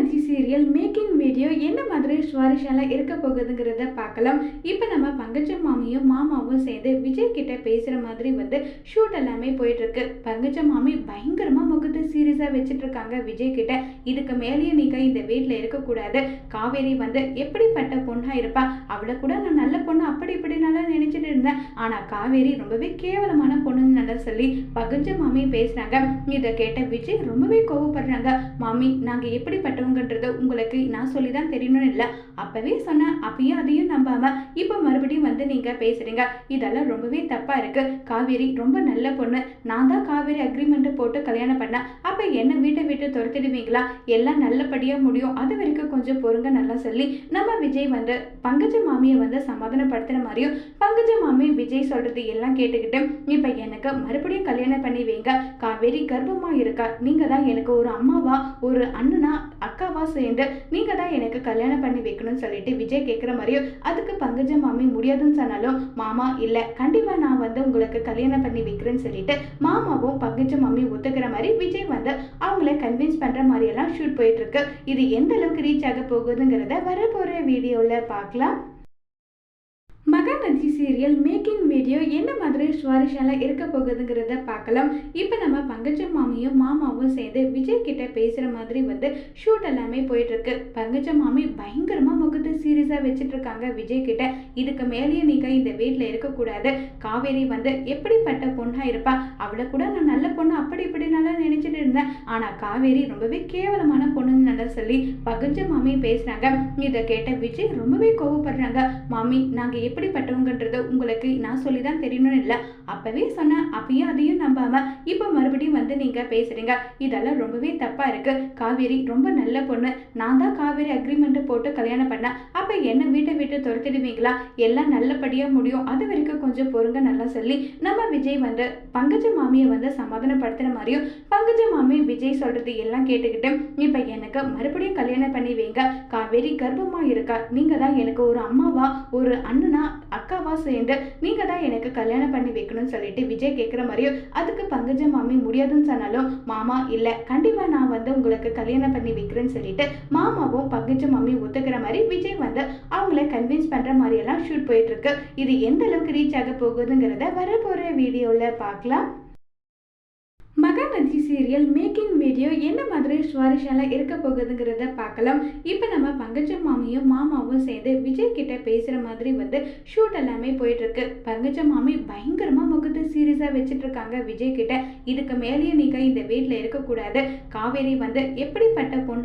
Mahanadi serial making video என்ன மாதிரி சுவாரஸ்யம்லாம் இருக்க போகுதுங்கிறத பார்க்கலாம். இப்போ நம்ம பங்கஜம் மாமியும் மாமாவும் சேர்ந்து விஜய் கிட்ட பேசுகிற மாதிரி ஷூட் எல்லாமே போயிட்டுருக்கு. பங்கஜம் மாமி பயங்கரமாக முகத்தை சீரியஸாக வச்சுட்டு இருக்காங்க விஜய் கிட்ட. இதுக்கு மேலேயே நீங்கள் இந்த வீட்டில் இருக்கக்கூடாது. காவேரி எப்படிப்பட்ட பொண்ணாக இருப்பா, அவளை கூட நான் நல்ல பொண்ணு அப்படி இப்படி நல்லா நினைச்சிட்டு இருந்தேன். ஆனால் காவேரி ரொம்பவே கேவலமான பொண்ணுன்னு நல்லா சொல்லி பங்கஜம் மாமி பேசுகிறாங்க. இதை கேட்ட விஜய் ரொம்பவே கோவப்படுறாங்க. மாமி, நாங்கள் எப்படிப்பட்டவங்கன்றது உங்களுக்கு நான் சொல்லி தான் தெரியணும்னு இல்லை, அப்பவே சொன்னேன். அப்பயும் அதையும் நம்பாம இப்போ மறுபடியும் நீங்க பேசுறீங்க. இதெல்லாம் ரொம்பவே தப்பா இருக்கு. காவேரி ரொம்ப நல்ல பொண்ணு. நான் தான் காவேரி அக்ரிமெண்ட் போட்டு கல்யாணம் பண்ணேன். அப்ப என்ன வீட்டை விட்டு துரத்திடுவீங்களா? எல்லாம் நல்லபடியா முடியும், அது வரைக்கும் கொஞ்சம் பொறுங்க நல்லா சொல்லி நம்ம விஜய் பங்கஜ மாமியை சமாதானப்படுத்துற மாதிரியும் பங்கஜ மாமி விஜய் சொல்றது எல்லாம் கேட்டுக்கிட்டு இப்ப எனக்கு மறுபடியும் கல்யாணம் பண்ணி வைங்க. காவேரி கர்ப்பமா இருக்கா. நீங்க தான் எனக்கு ஒரு அம்மாவா ஒரு அண்ணனா அக்காவா சேர்ந்து நீங்க தான் எனக்கு கல்யாணம் பண்ணி வைக்கணும்னு சொல்லிட்டு விஜய் கேட்குற மாதிரியும் அதுக்கு பங்கஜ மாமி முடியாதுன்னு சொன்னாலும் மாமா இல்லை, கண்டிப்பா நான் உங்களுக்கு கல்யாணம் பண்ணி வைக்கிறேன்னு சொல்லிட்டு மாமாவும் பங்கஜ மாமி ஒத்துக்கிற மாதிரி விஜய் அவங்கள கன்வின்ஸ் பண்ற மாதிரி எல்லாம் ஷூட் போயிட்டு இருக்கு. இது எந்த அளவுக்கு ரீச் ஆக போகுதுங்கிறத வரப்போற வீடியோல பார்க்கலாம். மகாநதி சீரியல் மேக்கிங் வீடியோ என்ன மாதிரி சுவாரஸ்யம்லாம் இருக்க போகுதுங்கிறத பார்க்கலாம். இப்போ நம்ம பங்கஜம் மாமியும் மாமாவும் சேர்ந்து விஜய் கிட்ட பேசுகிற மாதிரி ஷூட் எல்லாமே போயிட்டுருக்கு. பங்கஜம் மாமி பயங்கரமாக முகத்தை சீரியஸாக வச்சுட்டு இருக்காங்க விஜய் கிட்ட. இதுக்கு மேலேயே நீங்கள் இந்த வீட்டில் இருக்கக்கூடாது. காவேரி எப்படிப்பட்ட பொண்ணாக இருப்பா, அவளை கூட நான் நல்ல பொண்ணு அப்படி இப்படி நல்லா நினைச்சிட்டு இருந்தேன். ஆனால் காவேரி ரொம்பவே கேவலமான பொண்ணுன்னு நல்லா சொல்லி பங்கஜம் மாமி பேசுகிறாங்க. இதை கேட்ட விஜய் ரொம்பவே கோவப்படுறாங்க. மாமி, நாங்கள் எப்படிப்பட்டவங்கன்றது உங்களுக்கு நான் சொல்லி தான் தெரியணும்னு இல்லை, அப்பவே சொன்னேன். அப்பயும் அதையும் நம்பாம இப்போ மறுபடியும் நீங்க பேசுறீங்க. இதெல்லாம் ரொம்பவே தப்பா இருக்கு. காவேரி ரொம்ப நல்ல பொண்ணு. நான் தான் காவேரி அக்ரிமெண்ட் போட்டு கல்யாணம் பண்ணேன். அப்ப என்ன வீட்டை விட்டு துரத்திடுவீங்களா? எல்லாம் நல்லபடியா முடியும், அது வரைக்கும் கொஞ்சம் பொறுங்க நல்லா சொல்லி நம்ம விஜய் பங்கஜ மாமியை சமாதானப்படுத்துற மாதிரியும் பங்கஜ மாமி விஜய் சொல்றது எல்லாம் கேட்டுக்கிட்டு இப்ப எனக்கு மறுபடியும் கல்யாணம் பண்ணி வைங்க. காவேரி கர்ப்பமா இருக்கா. நீங்க தான் எனக்கு ஒரு அம்மாவா ஒரு அண்ணனா அக்காவா சேர்ந்து நீங்க தான் எனக்கு கல்யாணம் பண்ணி வைக்கணும்னு சொல்லிட்டு விஜய் கேட்குற மாதிரியும் அதுக்கு பங்கஜ மாமி முடியாதுன்னு சொன்னாலும் மாமா இல்லை, கண்டிப்பா நான் உங்களுக்கு கல்யாணம் பண்ணி வைக்கிறேன்னு சொல்லிட்டு மாமாவும் பங்கஜ மாமி ஒத்துக்கிற மாதிரி விஜய் அவங்கள கன்வின்ஸ் பண்ற மாதிரி எல்லாம் ஷூட் போயிட்டு இருக்கு. இது எந்த அளவுக்கு ரீச் ஆக போகுதுங்கிறத வரப்போற வீடியோல பார்க்கலாம். மகாநதி சீரியல் மேக்கிங் வீடியோ என்ன மாதிரி சுவாரஸ்யம்லாம் இருக்க போகுதுங்கிறத பார்க்கலாம். இப்போ நம்ம பங்கஜம் மாமியும் மாமாவும் சேர்ந்து விஜய் கிட்ட பேசுகிற மாதிரி ஷூட் எல்லாமே போயிட்டுருக்கு. பங்கஜம் மாமி பயங்கரமாக முகத்தை சீரியஸாக வச்சுட்டு இருக்காங்க விஜய் கிட்ட. இதுக்கு மேலேயே நீங்கள் இந்த வீட்டில் இருக்கக்கூடாது. காவேரி எப்படிப்பட்ட பொண்ணு